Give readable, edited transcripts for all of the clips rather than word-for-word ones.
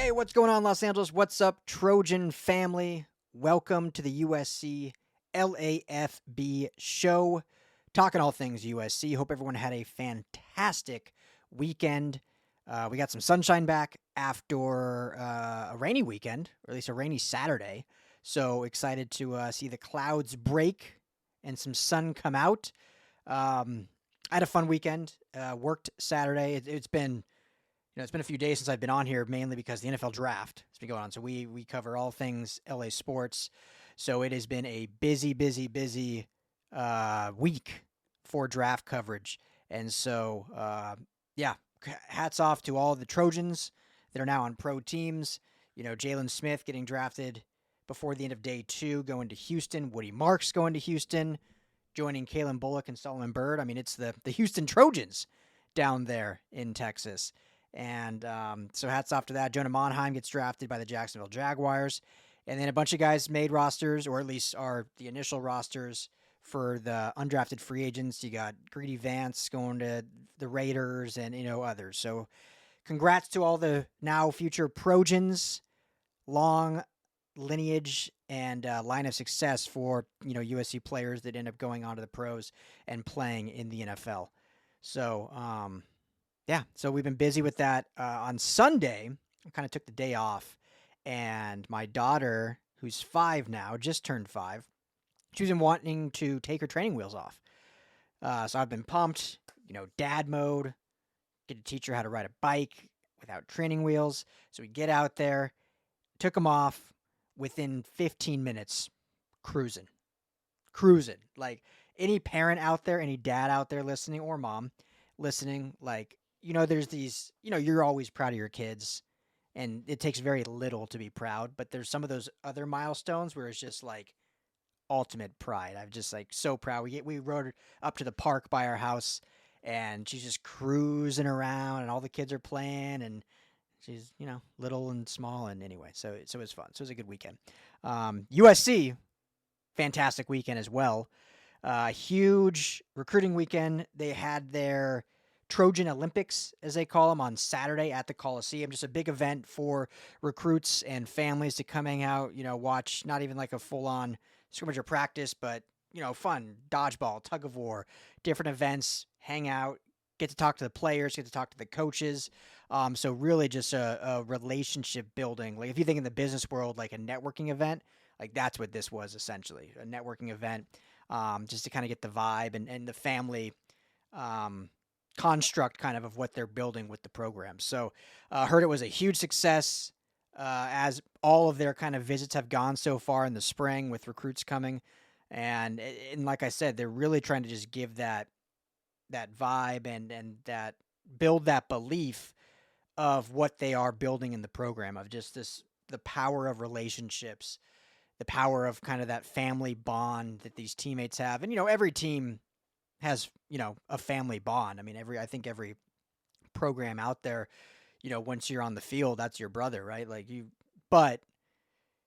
Hey, what's going on, Los Angeles? What's up, Trojan family? Welcome to the USC LAFB show, talking all things USC. Hope everyone had a fantastic weekend. We got some sunshine back after a rainy weekend, or at least a rainy Saturday. So excited to see the clouds break and some sun come out. I had a fun weekend. Worked Saturday. It's been it's been a few days since I've been on here, mainly because the NFL draft has been going on. So we cover all things LA sports. So it has been a busy week for draft coverage. And so, yeah, hats off to all the Trojans that are now on pro teams. Jalen Smith getting drafted before the end of day 2, going to Houston. Woody Marks going to Houston, joining Kalen Bullock and Solomon Byrd. I mean, it's the Houston Trojans down there in Texas. And so hats off to that. Jonah Monheim gets drafted by the Jacksonville Jaguars. And then a bunch of guys made rosters, or at least are the initial rosters for the undrafted free agents. You got Greedy Vance going to the Raiders and, others. So congrats to all the now future Trojans. Long lineage and line of success for, USC players that end up going on to the pros and playing in the NFL. So, yeah, so we've been busy with that. On Sunday, I kind of took the day off, and my daughter, who's 5 now, just turned 5, she's been wanting to take her training wheels off. So I've been pumped, dad mode, get to teach her how to ride a bike without training wheels. So we get out there, took them off within 15 minutes, cruising. Like, any parent out there, any dad out there listening, or mom listening, like, there's these, you're always proud of your kids, and it takes very little to be proud, but there's some of those other milestones where it's just like ultimate pride. I'm just like so proud. We rode up to the park by our house, and she's just cruising around, and all the kids are playing, and she's, little and small, and anyway, so it was fun. So it was a good weekend. USC, fantastic weekend as well. Huge recruiting weekend. They had their Trojan Olympics, as they call them, on Saturday at the Coliseum. Just a big event for recruits and families to come hang out, watch not even like a full-on scrimmage or practice, but, fun, dodgeball, tug of war, different events, hang out, get to talk to the players, get to talk to the coaches. So really just a relationship building. Like, if you think in the business world, like a networking event, like that's what this was essentially, a networking event, just to kind of get the vibe and the family construct kind of what they're building with the program. So heard it was a huge success, as all of their kind of visits have gone so far in the spring with recruits coming. And like I said, they're really trying to just give that vibe and that build that belief of what they are building in the program, of just the power of relationships, the power of kind of that family bond that these teammates have. And, every team has, a family bond. I mean, I think every program out there, once you're on the field, that's your brother, right? But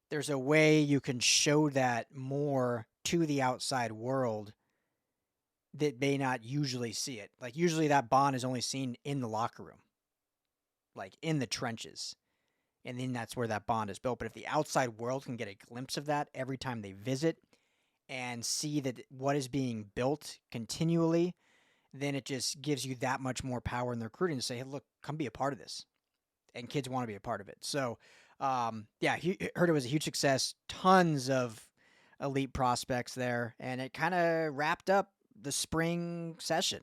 there's a way you can show that more to the outside world that may not usually see it. Like, usually that bond is only seen in the locker room, like in the trenches. And then that's where that bond is built. But if the outside world can get a glimpse of that every time they visit and see that what is being built continually, then it just gives you that much more power in the recruiting to say, hey, look, come be a part of this. And kids want to be a part of it. So, yeah, heard it was a huge success. Tons of elite prospects there. And it kind of wrapped up the spring session.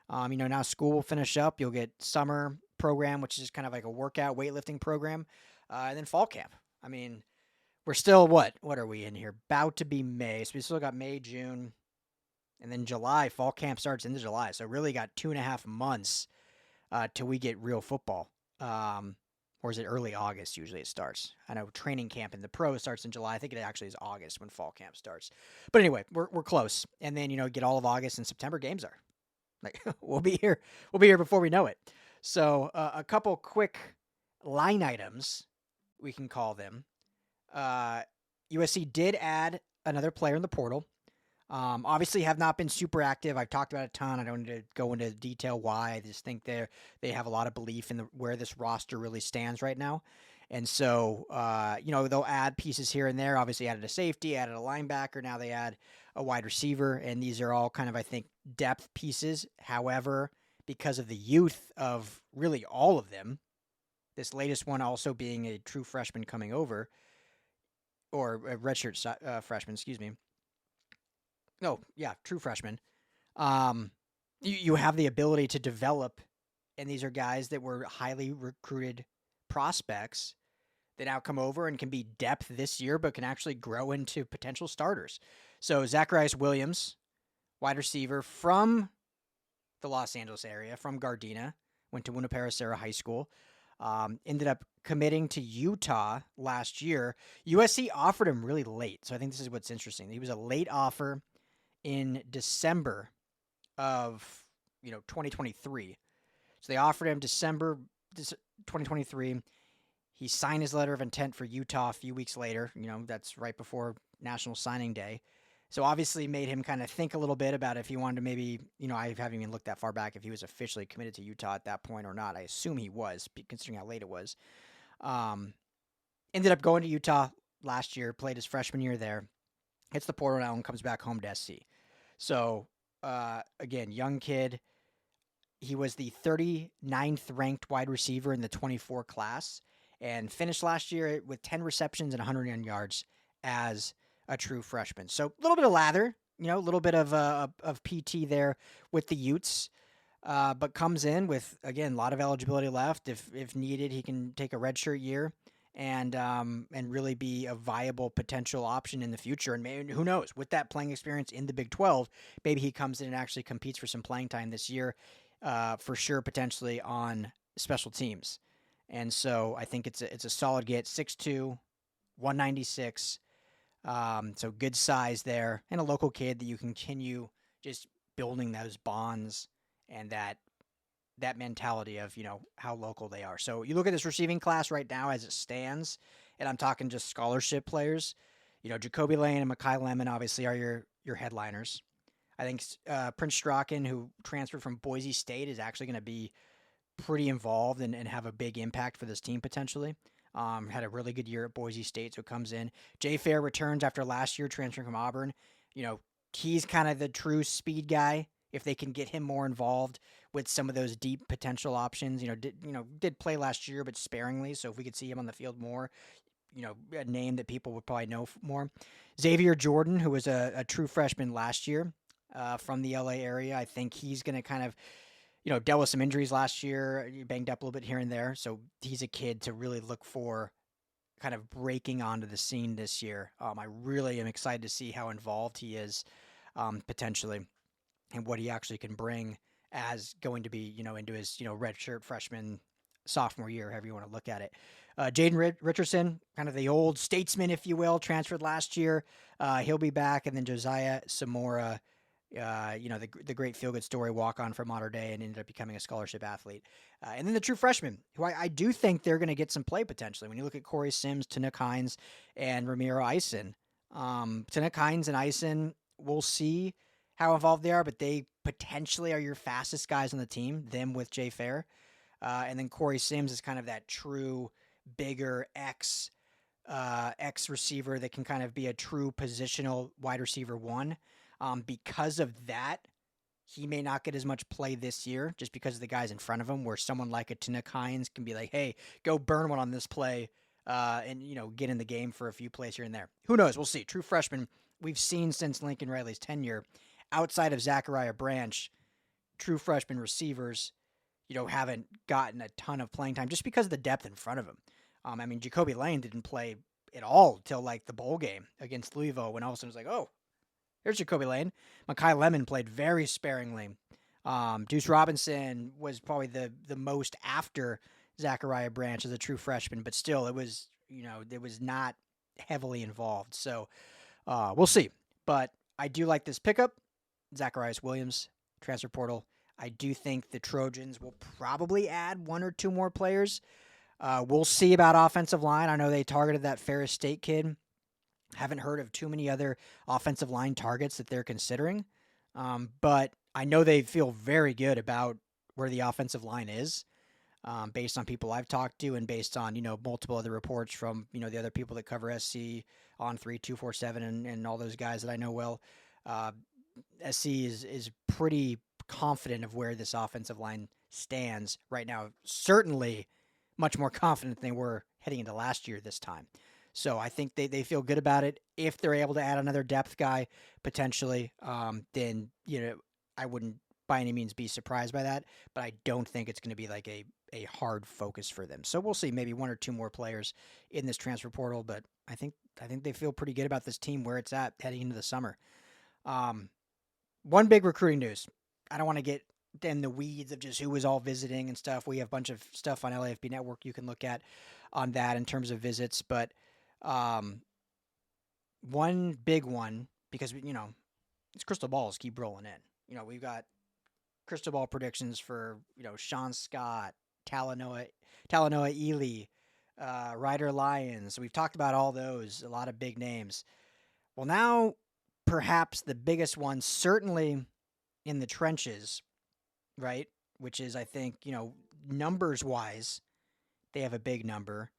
Now school will finish up. You'll get summer program, which is kind of like a workout weightlifting program. And then fall camp. I mean, we're still, what are we in here? About to be May. So we still got May, June, and then July. Fall camp starts into July. So really got 2.5 months till we get real football. Or is it early August usually it starts? I know training camp in the pro starts in July. I think it actually is August when fall camp starts. But anyway, we're close. And then, get all of August and September games are. Like, we'll be here before we know it. So a couple quick line items, we can call them. USC did add another player in the portal. Obviously have not been super active. I've talked about it a ton. I don't need to go into detail why. I just think they have a lot of belief in where this roster really stands right now. And so, they'll add pieces here and there. Obviously, added a safety, added a linebacker. Now they add a wide receiver. And these are all kind of, I think, depth pieces. However, because of the youth of really all of them, this latest one also being a true freshman coming over, or a redshirt freshman, excuse me. No, yeah, true freshman. You have the ability to develop, and these are guys that were highly recruited prospects that now come over and can be depth this year, but can actually grow into potential starters. So Zacharias Williams, wide receiver from the Los Angeles area, from Gardena, went to Winona-Paracera High School, ended up committing to Utah last year. USC offered him really late, so I think this is what's interesting. He was a late offer in December of 2023. So they offered him December 2023. He signed his letter of intent for Utah a few weeks later. That's right before National Signing Day. So obviously made him kind of think a little bit about if he wanted to maybe, I haven't even looked that far back if he was officially committed to Utah at that point or not. I assume he was, considering how late it was. Ended up going to Utah last year, played his freshman year there, hits the portal now and comes back home to SC. So, again, young kid. He was the 39th ranked wide receiver in the 24 class and finished last year with 10 receptions and 109 yards as a true freshman. So a little bit of lather, a little bit of PT there with the Utes, but comes in with, again, a lot of eligibility left. If needed, he can take a redshirt year and really be a viable potential option in the future. And maybe, who knows, with that playing experience in the Big 12, maybe he comes in and actually competes for some playing time this year, for sure, potentially on special teams. And so I think it's a solid get. 6'2", 196. So good size there, and a local kid that you continue just building those bonds and that mentality of, how local they are. So you look at this receiving class right now as it stands, and I'm talking just scholarship players. Jacoby Lane and Mekhi Lemon obviously are your headliners. I think Prince Strachan, who transferred from Boise State, is actually going to be pretty involved and have a big impact for this team potentially. Had a really good year at Boise State, so comes in. Jay Fair returns after last year transferring from Auburn. He's kind of the true speed guy. If they can get him more involved with some of those deep potential options, did play last year, but sparingly. So if we could see him on the field more, a name that people would probably know more. Xavier Jordan, who was a true freshman last year from the LA area, I think he's going to kind of, dealt with some injuries last year, banged up a little bit here and there. So he's a kid to really look for kind of breaking onto the scene this year. I really am excited to see how involved he is potentially and what he actually can bring as going to be, into his, redshirt freshman, sophomore year, however you want to look at it. Jaden Richardson, kind of the old statesman, if you will, transferred last year. He'll be back. And then Josiah Samora, the great feel-good story walk-on from Mater Dei and ended up becoming a scholarship athlete. And then the true freshmen, who I do think they're going to get some play potentially. When you look at Corey Sims, Tanook Hines, and Ramiro Eisen. Tanook Hines and Eisen, we'll see how involved they are, but they potentially are your fastest guys on the team, them with Jay Fair. And then Corey Sims is kind of that true, bigger X receiver that can kind of be a true positional wide receiver one. Because of that, he may not get as much play this year just because of the guys in front of him, where someone like a Tanook Hines can be like, hey, go burn one on this play and, get in the game for a few plays here and there. Who knows? We'll see. True freshman, we've seen since Lincoln Riley's tenure, outside of Zachariah Branch, true freshman receivers, haven't gotten a ton of playing time just because of the depth in front of him. Jacoby Lane didn't play at all till like the bowl game against Louisville, when all of a sudden it was like, oh, there's Jacoby Lane. Mekhi Lemon played very sparingly. Deuce Robinson was probably the most after Zachariah Branch as a true freshman, but still it was not heavily involved. So we'll see. But I do like this pickup. Zacharias Williams, transfer portal. I do think the Trojans will probably add one or two more players. We'll see about offensive line. I know they targeted that Ferris State kid. Haven't heard of too many other offensive line targets that they're considering. But I know they feel very good about where the offensive line is. based on people I've talked to and based on, multiple other reports from, the other people that cover SC on 3247 and all those guys that I know well. SC is pretty confident of where this offensive line stands right now. Certainly much more confident than they were heading into last year this time. So I think they feel good about it. If they're able to add another depth guy potentially, then I wouldn't by any means be surprised by that. But I don't think it's going to be like a hard focus for them. So we'll see, maybe one or two more players in this transfer portal. But I think they feel pretty good about this team where it's at heading into the summer. One big recruiting news. I don't want to get in the weeds of just who was all visiting and stuff. We have a bunch of stuff on LAFB Network you can look at on that in terms of visits. But one big one, because, it's crystal balls keep rolling in. We've got crystal ball predictions for, Sean Scott, Talanoa Ely, Ryder Lyons. We've talked about all those, a lot of big names. Well, now perhaps the biggest one, certainly in the trenches, right? Which is, I think, numbers-wise, they have a big number,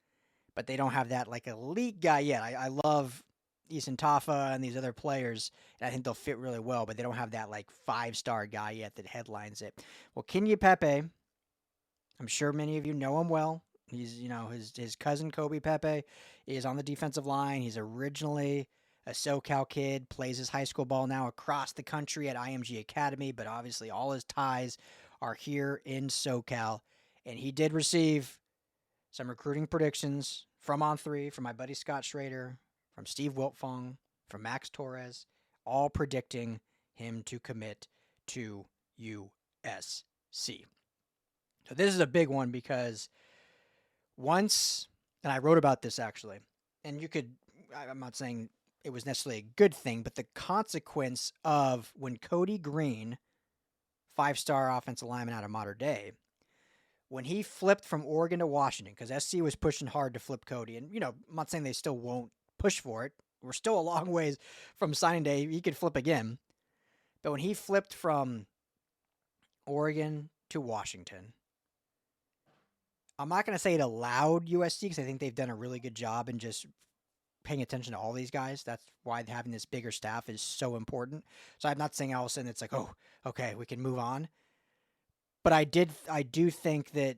but they don't have that, like, elite guy yet. I love Eason Tafa and these other players, and I think they'll fit really well, but they don't have that, like, 5-star guy yet that headlines it. Well, Kenya Pepe, I'm sure many of you know him well. He's, his cousin Kobe Pepe is on the defensive line. He's originally a SoCal kid, plays his high school ball now across the country at IMG Academy, but obviously all his ties are here in SoCal. And he did receive some recruiting predictions from On3, from my buddy Scott Schrader, from Steve Wiltfong, from Max Torres, all predicting him to commit to USC. So this is a big one because once, and I wrote about this actually, and I'm not saying it was necessarily a good thing, but the consequence of when Cody Green, 5-star offensive lineman out of Mater Dei, when he flipped from Oregon to Washington, because SC was pushing hard to flip Cody, and, I'm not saying they still won't push for it. We're still a long ways from signing day. He could flip again. But when he flipped from Oregon to Washington, I'm not going to say it allowed USC because I think they've done a really good job in just paying attention to all these guys. That's why having this bigger staff is so important. So I'm not saying all of a sudden it's like, oh, okay, we can move on. But I do think that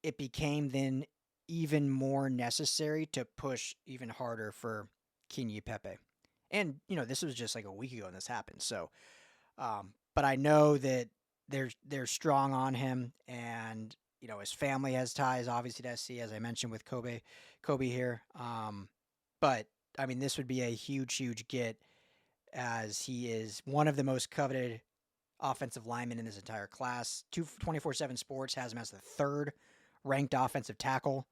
it became then even more necessary to push even harder for Kenya Pepe. And, this was just like a week ago when this happened. So, but I know that they're strong on him, and, his family has ties, obviously, to SC, as I mentioned with Kobe here. But, I mean, this would be a huge, huge get, as he is one of the most coveted offensive linemen in this entire class. 24/7 Sports has him as the 3rd ranked offensive tackle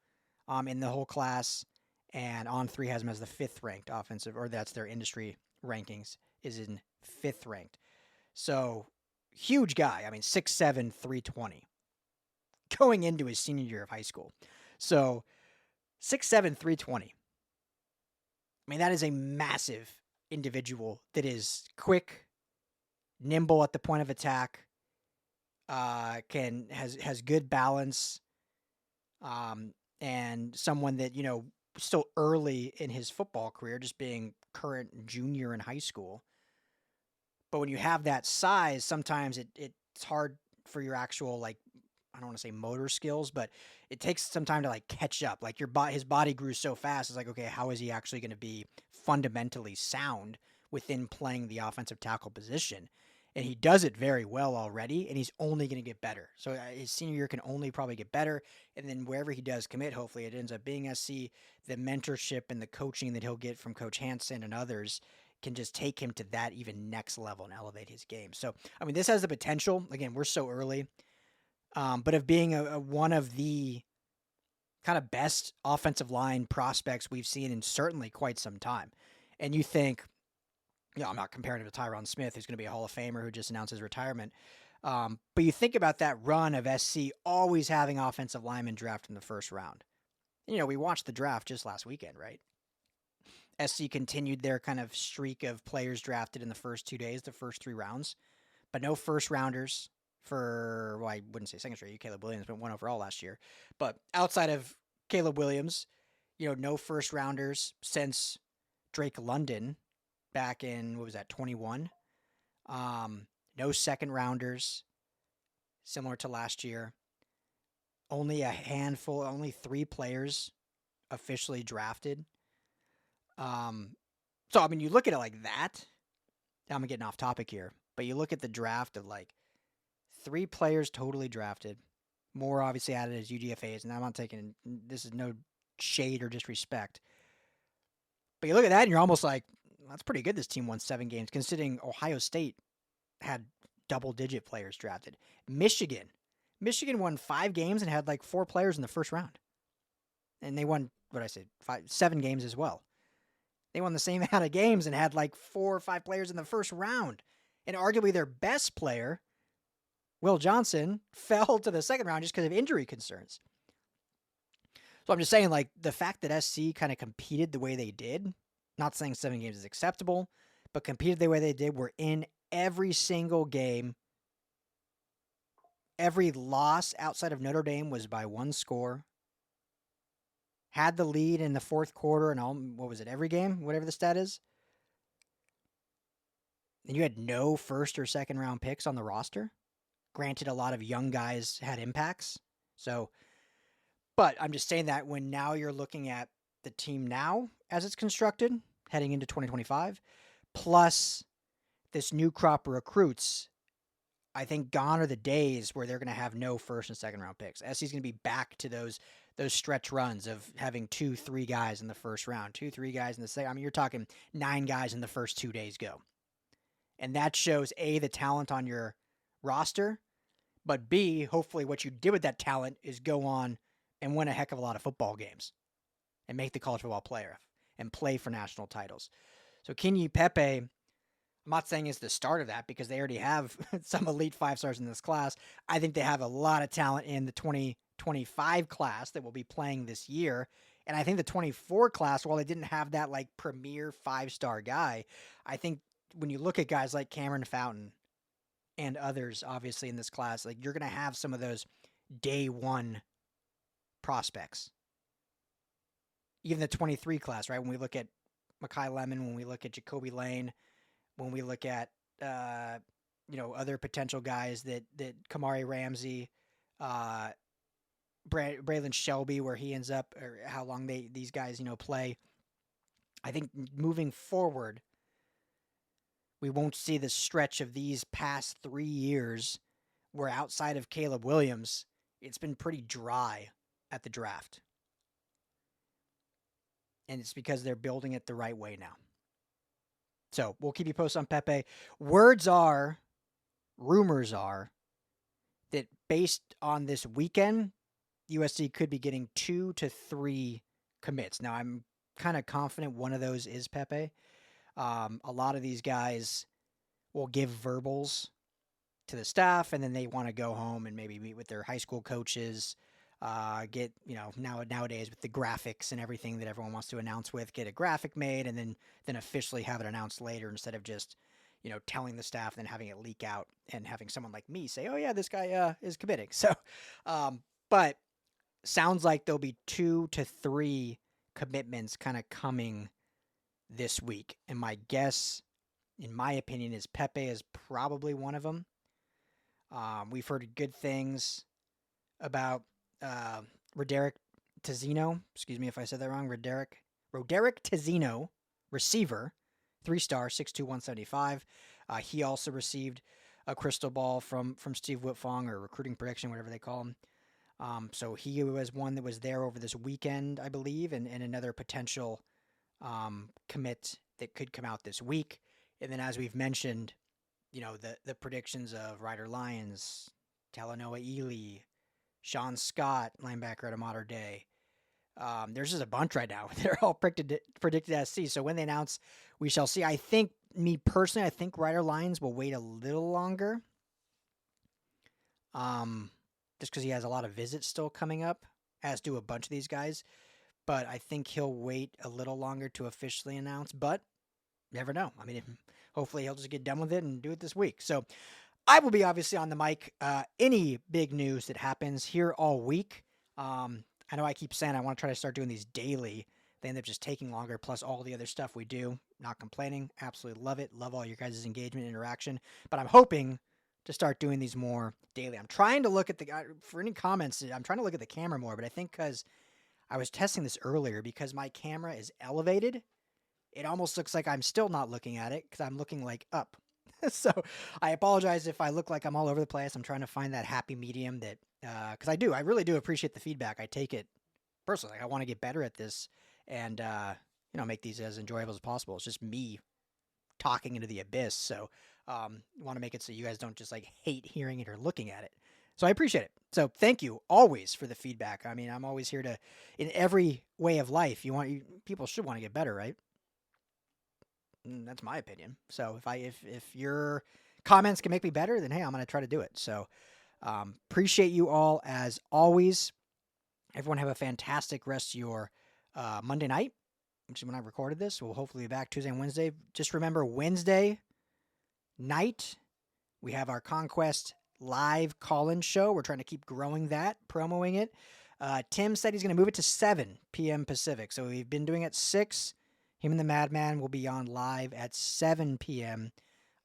in the whole class, and On3 has him as the 5th ranked offensive, or that's their industry rankings, is in 5th ranked. So, huge guy. I mean, 6'7", 320. Going into his senior year of high school. So, 6'7", 320. I mean, that is a massive individual that is quick, nimble at the point of attack, has good balance, and someone that, still early in his football career, just being current junior in high school. But when you have that size, sometimes it's hard for your actual, like, I don't want to say motor skills, but it takes some time to, like, catch up. Like, his body grew so fast. It's like, okay, how is he actually going to be fundamentally sound within playing the offensive tackle position? And he does it very well already, and he's only going to get better. So his senior year can only probably get better, and then wherever he does commit, hopefully it ends up being SC. The mentorship and the coaching that he'll get from Coach Hansen and others can just take him to that even next level and elevate his game. So, I mean, this has the potential. Again, we're so early, but of being one of the kind of best offensive line prospects we've seen in certainly quite some time. And you think, I'm not comparing him to Tyron Smith, who's going to be a Hall of Famer who just announced his retirement. But you think about that run of SC always having offensive linemen drafted in the first round. We watched the draft just last weekend, right? SC continued their kind of streak of players drafted in the first 2 days, the first 3 rounds, but no first rounders for, well, I wouldn't say second straight. Caleb Williams went 1 overall last year. But outside of Caleb Williams, no first rounders since Drake London back in, 21? No second rounders, similar to last year. Only a handful, only 3 players officially drafted. So, I mean, you look at it like that. I'm getting off topic here, but you look at the draft of 3 players totally drafted. More obviously added as UDFAs, and I'm not taking, this is no shade or disrespect. But you look at that and you're almost like, that's pretty good. This team won 7 games, considering Ohio State had double-digit players drafted. Michigan won 5 games and had 4 players in the first round. And they won, 7 games as well. They won the same amount of games and had 4 or 5 players in the first round. And arguably their best player, Will Johnson, fell to the second round just because of injury concerns. So I'm just saying, the fact that SC kind of competed the way they did, not saying 7 games is acceptable, but competed the way they did, were in every single game. Every loss outside of Notre Dame was by 1 score. Had the lead in the fourth quarter and every game, whatever the stat is. And you had no first or second round picks on the roster. Granted, a lot of young guys had impacts. So, but I'm just saying that when now you're looking at the team now as it's constructed, heading into 2025, plus this new crop of recruits, I think gone are the days where they're going to have no first and second round picks. SC's going to be back to those stretch runs of having 2-3 guys in the first round, 2-3 guys in the second. I mean, you're talking 9 guys in the first 2 days go. And that shows, A, the talent on your roster, but B, hopefully what you did with that talent is go on and win a heck of a lot of football games and make the college football playoff and play for national titles. So Kenny Pepe, I'm not saying it's the start of that because they already have some elite 5-stars in this class. I think they have a lot of talent in the 2025 class that will be playing this year. And I think the 24 class, while they didn't have that premier 5-star guy, I think when you look at guys like Cameron Fountain and others, obviously in this class, you're going to have some of those day one prospects. Even the 23 class, right? When we look at Mekhi Lemon, when we look at Jacoby Lane, when we look at, other potential guys that Kamari Ramsey, Braylon Shelby, where he ends up, or how long these guys, play. I think moving forward, we won't see the stretch of these past 3 years where outside of Caleb Williams, it's been pretty dry at the draft. And it's because they're building it the right way now. So we'll keep you posted on Pepe. Rumors are that based on this weekend, USC could be getting 2 to 3 commits. Now, I'm kind of confident one of those is Pepe. A lot of these guys will give verbals to the staff, and then they want to go home and maybe meet with their high school coaches, get, nowadays with the graphics and everything that everyone wants to announce with, get a graphic made and then officially have it announced later instead of just, telling the staff and then having it leak out and having someone like me say, oh yeah, this guy is committing. So, but sounds like there'll be 2 to 3 commitments kind of coming this week. And my guess, in my opinion, is Pepe is probably one of them. We've heard good things about Roderick Tizino. Excuse me if I said that wrong. Roderick Tizino, receiver, 3-star, 6'2", 175. He also received a crystal ball from Steve Whitfong, or recruiting prediction, whatever they call him. So he was one that was there over this weekend, I believe, and another potential commit that could come out this week. And then, as we've mentioned, the predictions of Ryder Lyons, Talanoa Ely, Sean Scott, linebacker at Mater Dei. There's just a bunch right now. They're all predicted as C. So when they announce, we shall see. I think Ryder Lyons will wait a little longer. Just because he has a lot of visits still coming up, as do a bunch of these guys. But I think he'll wait a little longer to officially announce. But never know. I mean, hopefully he'll just get done with it and do it this week. So I will be obviously on the mic. Any big news that happens here all week. I know I keep saying I want to try to start doing these daily. They end up just taking longer, plus all the other stuff we do. Not complaining. Absolutely love it. Love all your guys' engagement and interaction. But I'm hoping to start doing these more daily. I'm trying to look at for any comments, I'm trying to look at the camera more, but I think because I was testing this earlier, because my camera is elevated, it almost looks like I'm still not looking at it because I'm looking like up. So I apologize if I look like I'm all over the place. I'm trying to find that happy medium that, because I really do appreciate the feedback. I take it personally. I want to get better at this and, make these as enjoyable as possible. It's just me talking into the abyss. So, want to make it so you guys don't just like hate hearing it or looking at it. So I appreciate it. So thank you always for the feedback. I mean, I'm always here to, in every way of life, people should want to get better, right? That's my opinion. So if your comments can make me better, then hey, I'm going to try to do it. So appreciate you all as always. Everyone have a fantastic rest of your Monday night, which is when I recorded this. We'll hopefully be back Tuesday and Wednesday. Just remember, Wednesday night, we have our Conquest live call-in show. We're trying to keep growing that, promoting it. Tim said he's going to move it to 7 p.m. Pacific. So we've been doing it 6. Him and the Madman will be on live at 7 p.m.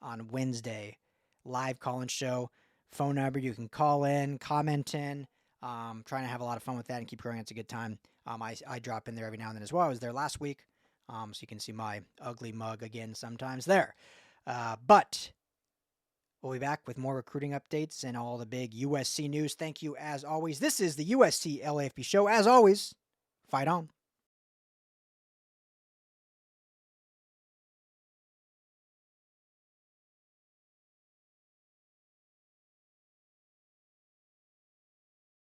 on Wednesday. Live call-in show. Phone number, you can call in, comment in. Trying to have a lot of fun with that and keep growing. It's a good time. I drop in there every now and then as well. I was there last week, so you can see my ugly mug again sometimes there. But we'll be back with more recruiting updates and all the big USC news. Thank you as always. This is the USC LAFB show. As always, fight on.